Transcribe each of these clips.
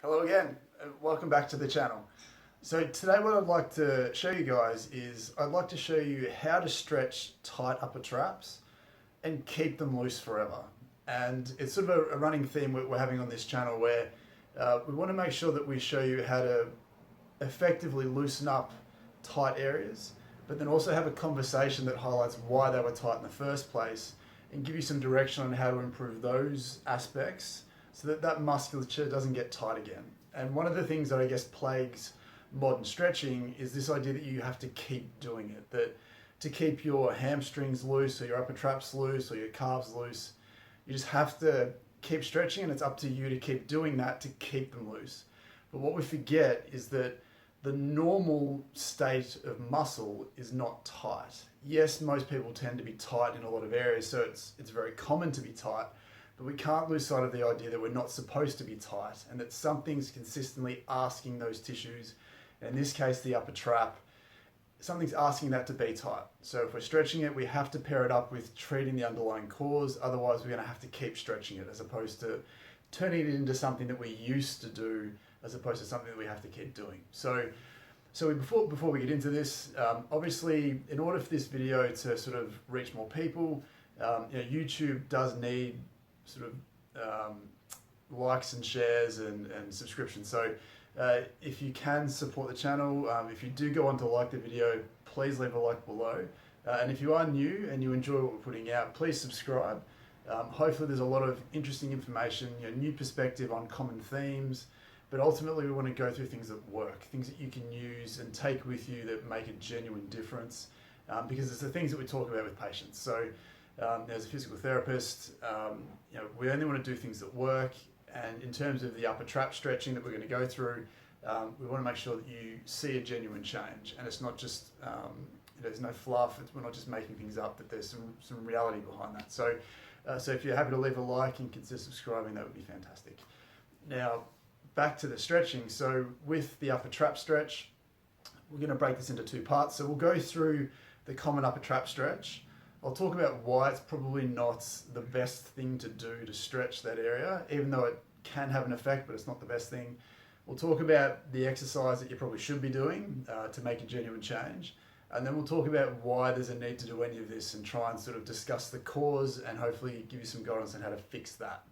Hello again, welcome back to the channel. So today what I'd like to show you guys is I'd like to show you how to stretch tight upper traps and keep them loose forever. And it's sort of a running theme we're having on this channel where we want to make sure that we show you how to effectively loosen up tight areas, but then also have a conversation that highlights why they were tight in the first place and give you some direction on how to improve those aspects so that that musculature doesn't get tight again. And one of the things that I guess plagues modern stretching is this idea that you have to keep doing it, that to keep your hamstrings loose or your upper traps loose or your calves loose, you just have to keep stretching, and it's up to you to keep doing that to keep them loose. But what we forget is that the normal state of muscle is not tight. Yes, most people tend to be tight in a lot of areas, so it's very common to be tight, but we can't lose sight of the idea that we're not supposed to be tight and that something's consistently asking those tissues, and in this case the upper trap, something's asking that to be tight. So if we're stretching it, we have to pair it up with treating the underlying cause, otherwise we're going to have to keep stretching it as opposed to turning it into something that we used to do as opposed to something that we have to keep doing. So before we get into this, obviously in order for this video to sort of reach more people, YouTube does need sort of likes and shares and subscriptions. So if you can support the channel, if you do go on to like the video, please leave a like below. And if you are new and you enjoy what we're putting out, please subscribe. Hopefully there's a lot of interesting information, new perspective on common themes, but ultimately we want to go through things that work, things that you can use and take with you that make a genuine difference, because it's the things that we talk about with patients. So as a physical therapist, we only want to do things that work, and in terms of the upper trap stretching that we're going to go through, we want to make sure that you see a genuine change, and it's not just, there's no fluff, we're not just making things up, that there's some reality behind that. So if you're happy to leave a like and consider subscribing, that would be fantastic. Now, back to the stretching. So with the upper trap stretch, we're going to break this into two parts. So we'll go through the common upper trap stretch. I'll talk about why it's probably not the best thing to do to stretch that area, even though it can have an effect, but it's not the best thing. We'll talk about the exercise that you probably should be doing to make a genuine change. And then we'll talk about why there's a need to do any of this and try and sort of discuss the cause and hopefully give you some guidance on how to fix that.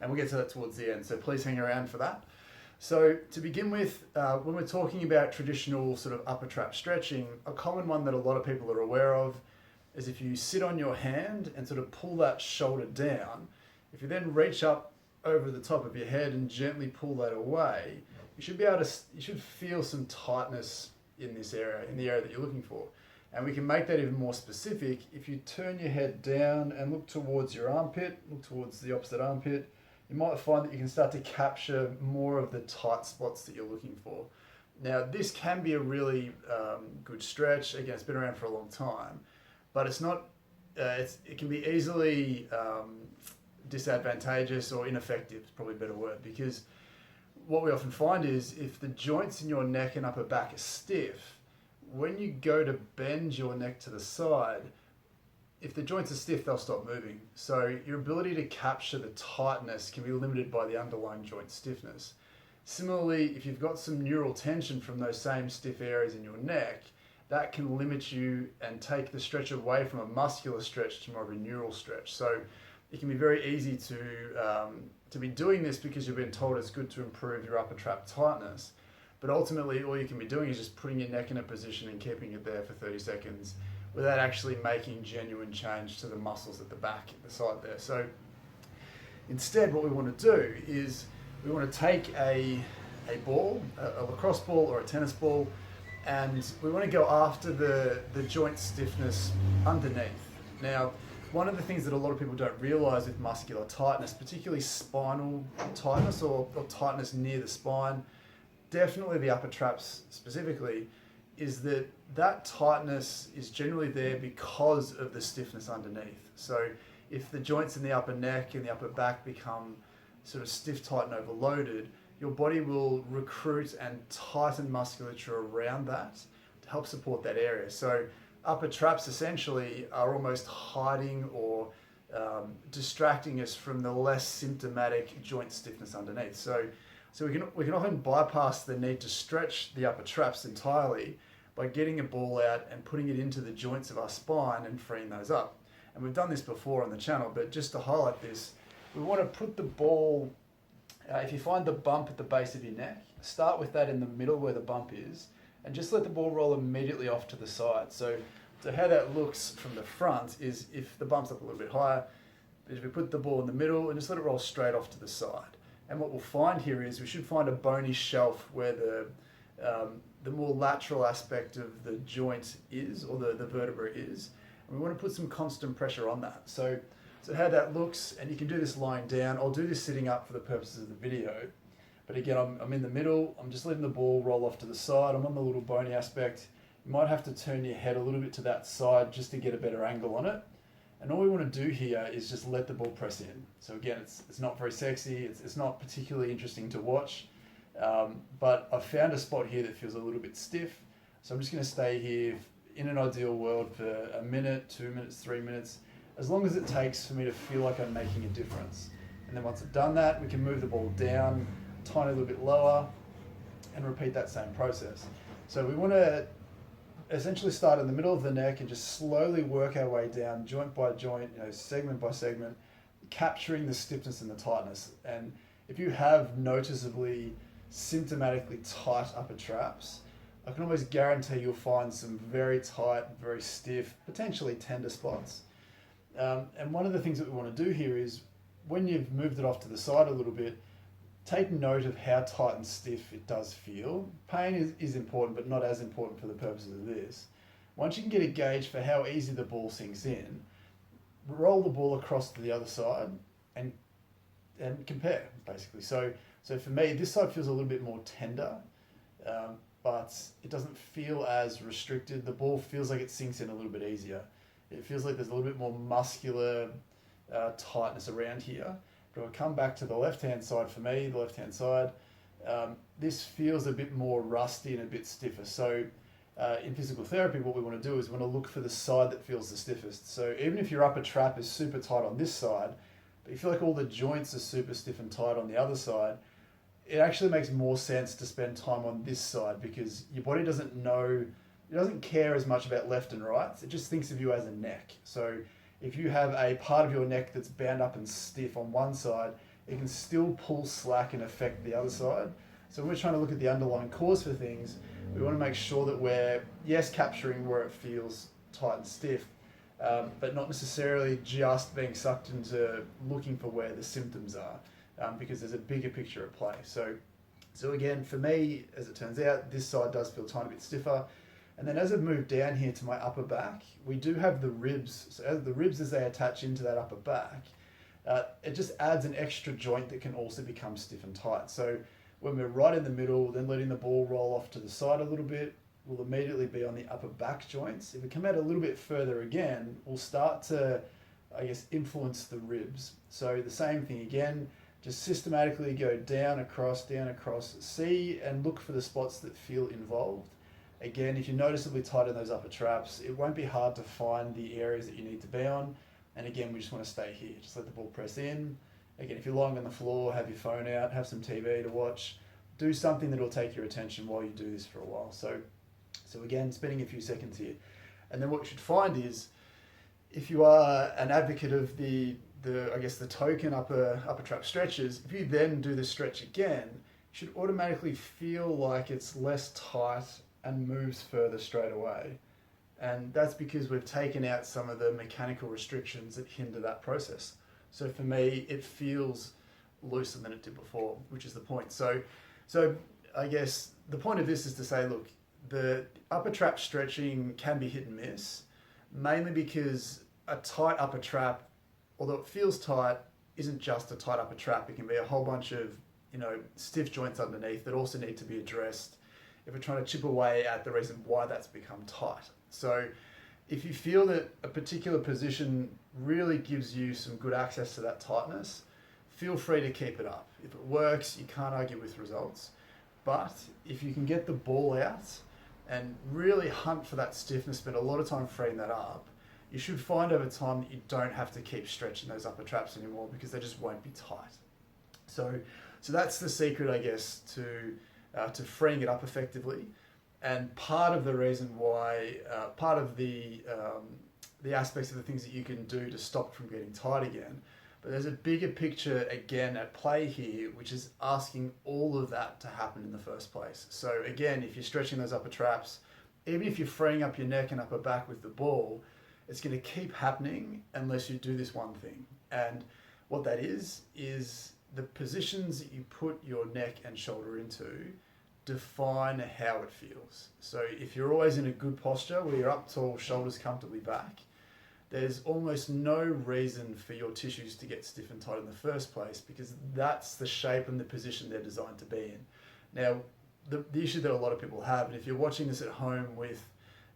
And we'll get to that towards the end, so please hang around for that. So to begin with, when we're talking about traditional sort of upper trap stretching, a common one that a lot of people are aware of is if you sit on your hand and sort of pull that shoulder down, if you then reach up over the top of your head and gently pull that away, you should feel some tightness in this area, in the area that you're looking for. And we can make that even more specific. If you turn your head down and look towards your armpit, look towards the opposite armpit, you might find that you can start to capture more of the tight spots that you're looking for. Now, this can be a really good stretch. Again, it's been around for a long time, but it's not. It can be easily disadvantageous or ineffective. Is probably a better word, because what we often find is if the joints in your neck and upper back are stiff, when you go to bend your neck to the side, if the joints are stiff, they'll stop moving. So your ability to capture the tightness can be limited by the underlying joint stiffness. Similarly, if you've got some neural tension from those same stiff areas in your neck, that can limit you and take the stretch away from a muscular stretch to more of a neural stretch. So it can be very easy to be doing this because you've been told it's good to improve your upper trap tightness. But ultimately, all you can be doing is just putting your neck in a position and keeping it there for 30 seconds without actually making genuine change to the muscles at the back, at the side there. So instead, what we want to do is we want to take a ball, a lacrosse ball or a tennis ball, and we want to go after the joint stiffness underneath. Now, one of the things that a lot of people don't realize with muscular tightness, particularly spinal tightness or tightness near the spine, definitely the upper traps specifically, is that tightness is generally there because of the stiffness underneath. So if the joints in the upper neck and the upper back become sort of stiff, tight and overloaded, your body will recruit and tighten musculature around that to help support that area. So upper traps essentially are almost hiding or distracting us from the less symptomatic joint stiffness underneath. So So we can often bypass the need to stretch the upper traps entirely by getting a ball out and putting it into the joints of our spine and freeing those up. And we've done this before on the channel, but just to highlight this, we want to put the ball, if you find the bump at the base of your neck, start with that in the middle where the bump is, and just let the ball roll immediately off to the side. So how that looks from the front is if the bump's up a little bit higher, is we put the ball in the middle and just let it roll straight off to the side. And what we'll find here is we should find a bony shelf where the more lateral aspect of the joint is, or the vertebra is, and we want to put some constant pressure on that. So how that looks, and you can do this lying down. I'll do this sitting up for the purposes of the video. But again, I'm in the middle. I'm just letting the ball roll off to the side. I'm on the little bony aspect. You might have to turn your head a little bit to that side just to get a better angle on it. And all we want to do here is just let the ball press in. So again, it's not very sexy. It's not particularly interesting to watch. But I've found a spot here that feels a little bit stiff. So I'm just going to stay here in an ideal world for a minute, 2 minutes, 3 minutes, as long as it takes for me to feel like I'm making a difference. And then once I've done that, we can move the ball down a tiny little bit lower and repeat that same process. So we want to essentially start in the middle of the neck and just slowly work our way down joint by joint, segment by segment, capturing the stiffness and the tightness. And if you have noticeably symptomatically tight upper traps, I can almost guarantee you'll find some very tight, very stiff, potentially tender spots. And one of the things that we want to do here is when you've moved it off to the side a little bit, take note of how tight and stiff it does feel. Pain is important, but not as important for the purposes of this. Once you can get a gauge for how easy the ball sinks in, roll the ball across to the other side and compare, basically. So for me, this side feels a little bit more tender, but it doesn't feel as restricted. The ball feels like it sinks in a little bit easier. It feels like there's a little bit more muscular tightness around here. But I'll come back to the left-hand side for me, the left-hand side. This feels a bit more rusty and a bit stiffer. So in physical therapy, what we want to do is we want to look for the side that feels the stiffest. So even if your upper trap is super tight on this side, but you feel like all the joints are super stiff and tight on the other side, it actually makes more sense to spend time on this side because your body doesn't know, it doesn't care as much about left and right. It just thinks of you as a neck. So if you have a part of your neck that's bound up and stiff on one side, it can still pull slack and affect the other side. So when we're trying to look at the underlying cause for things, we want to make sure that we're, yes, capturing where it feels tight and stiff, but not necessarily just being sucked into looking for where the symptoms are, because there's a bigger picture at play. So again, for me, as it turns out, this side does feel a tiny bit stiffer. And then as I've moved down here to my upper back, we do have the ribs. So as the ribs, as they attach into that upper back, it just adds an extra joint that can also become stiff and tight. So when we're right in the middle, then letting the ball roll off to the side a little bit, we'll immediately be on the upper back joints. If we come out a little bit further again, we'll start to, influence the ribs. So the same thing again, just systematically go down, across, see and look for the spots that feel involved. Again, if you're noticeably tight in those upper traps, it won't be hard to find the areas that you need to be on. And again, we just want to stay here. Just let the ball press in. Again, if you're lying on the floor, have your phone out, have some TV to watch. Do something that will take your attention while you do this for a while. So again, spending a few seconds here. And then what you should find is, if you are an advocate of the token upper trap stretches, if you then do the stretch again, you should automatically feel like it's less tight and moves further straight away. And that's because we've taken out some of the mechanical restrictions that hinder that process. So for me, it feels looser than it did before, which is the point. So I guess the point of this is to say, look, the upper trap stretching can be hit and miss, mainly because a tight upper trap, although it feels tight, isn't just a tight upper trap. It can be a whole bunch of stiff joints underneath that also need to be addressed if we're trying to chip away at the reason why that's become tight. So if you feel that a particular position really gives you some good access to that tightness, feel free to keep it up. If it works, you can't argue with results. But if you can get the ball out and really hunt for that stiffness, spend a lot of time freeing that up, you should find over time that you don't have to keep stretching those upper traps anymore because they just won't be tight. So So that's the secret, I guess, to freeing it up effectively. And part of the reason why, part of the aspects of the things that you can do to stop from getting tight again. But there's a bigger picture again at play here, which is asking all of that to happen in the first place. So again, if you're stretching those upper traps, even if you're freeing up your neck and upper back with the ball, it's going to keep happening unless you do this one thing. And what that is the positions that you put your neck and shoulder into define how it feels. So if you're always in a good posture where you're up tall, shoulders comfortably back, there's almost no reason for your tissues to get stiff and tight in the first place, because that's the shape and the position they're designed to be in. Now, the issue that a lot of people have, and if you're watching this at home with,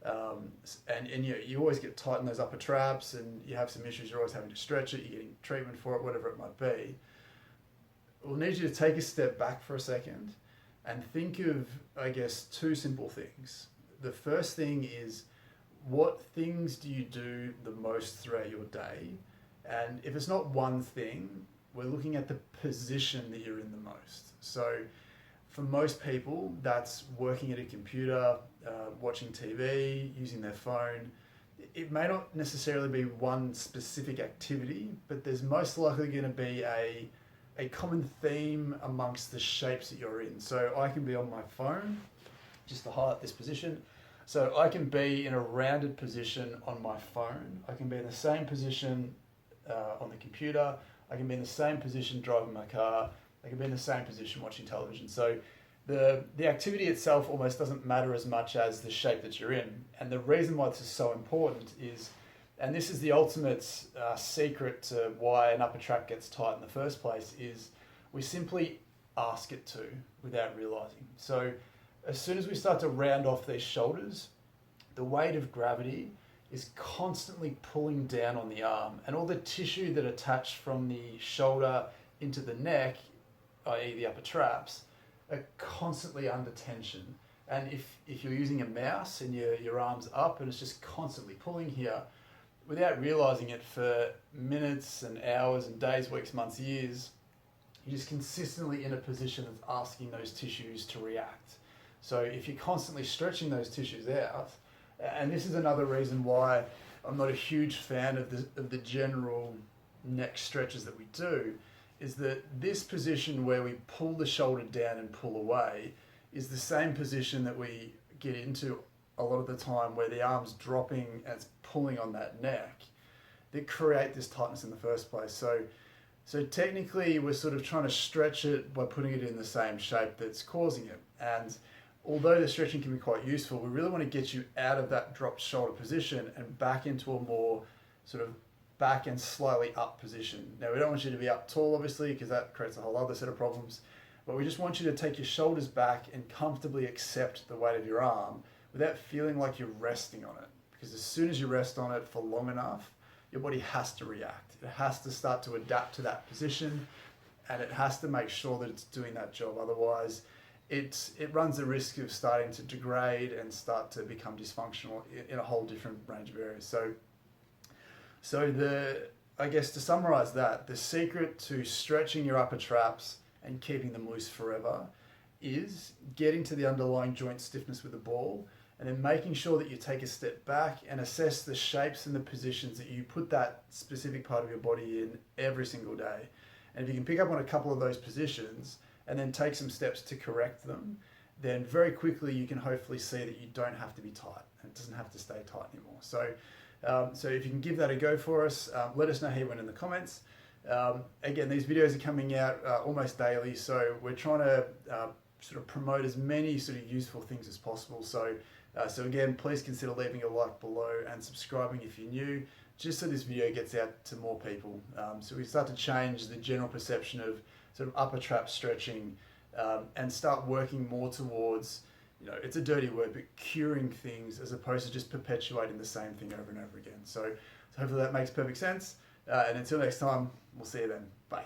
and you always get tight in those upper traps and you have some issues, you're always having to stretch it, you're getting treatment for it, whatever it might be, we'll need you to take a step back for a second and think of, I guess, two simple things. The first thing is, what things do you do the most throughout your day? And if it's not one thing, we're looking at the position that you're in the most. So for most people, that's working at a computer, watching TV, using their phone. It may not necessarily be one specific activity, but there's most likely going to be a common theme amongst the shapes that you're in. So I can be on my phone, just to highlight this position. So I can be in a rounded position on my phone. I can be in the same position on the computer. I can be in the same position driving my car. I can be in the same position watching television. So the activity itself almost doesn't matter as much as the shape that you're in. And the reason why this is so important is, and this is the ultimate secret to why an upper trap gets tight in the first place, is we simply ask it to without realizing. So as soon as we start to round off these shoulders, the weight of gravity is constantly pulling down on the arm, and all the tissue that attached from the shoulder into the neck, i.e. the upper traps, are constantly under tension. And if you're using a mouse and your arm's up and it's just constantly pulling here, without realizing it for minutes and hours and days, weeks, months, years, you're just consistently in a position that's asking those tissues to react. So if you're constantly stretching those tissues out, and this is another reason why I'm not a huge fan of the general neck stretches that we do, is that this position where we pull the shoulder down and pull away is the same position that we get into a lot of the time, where the arm's dropping and it's pulling on that neck, that create this tightness in the first place. So technically we're sort of trying to stretch it by putting it in the same shape that's causing it. And although the stretching can be quite useful, we really want to get you out of that dropped shoulder position and back into a more sort of back and slightly up position. Now, we don't want you to be up tall, obviously, because that creates a whole other set of problems, but we just want you to take your shoulders back and comfortably accept the weight of your arm without feeling like you're resting on it. Because as soon as you rest on it for long enough, your body has to react. It has to start to adapt to that position, and it has to make sure that it's doing that job. Otherwise, it runs the risk of starting to degrade and start to become dysfunctional in a whole different range of areas. So I guess to summarize that, the secret to stretching your upper traps and keeping them loose forever is getting to the underlying joint stiffness with the ball, and then making sure that you take a step back and assess the shapes and the positions that you put that specific part of your body in every single day. And if you can pick up on a couple of those positions and then take some steps to correct them, then very quickly you can hopefully see that you don't have to be tight, and it doesn't have to stay tight anymore. So if you can give that a go for us, let us know how you went in the comments. Again, these videos are coming out almost daily, so we're trying to sort of promote as many sort of useful things as possible. So again, please consider leaving a like below and subscribing if you're new, just so this video gets out to more people. So we start to change the general perception of sort of upper trap stretching, and start working more towards, it's a dirty word, but curing things as opposed to just perpetuating the same thing over and over again. So hopefully that makes perfect sense. And until next time, we'll see you then. Bye.